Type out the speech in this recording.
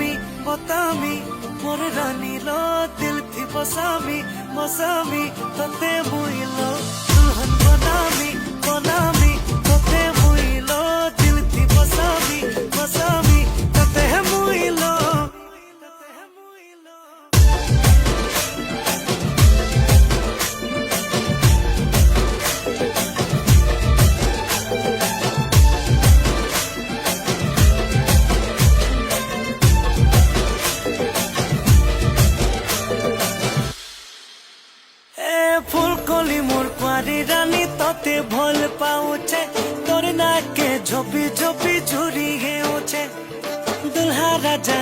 बतामी बतामी मोर रानी लो दिल थी बसामी मसामी तते मुइलो दुल्हन बनामी बनामी तते मुइलो दिल थी बसामी मसामी तते मुइलो ফুলকলি মোর কুয়ারি রানী ততে ভল পাউছে তোর নাকে ঝোপি ঝোপি ঝুরি গেউছে দুলহা রাজা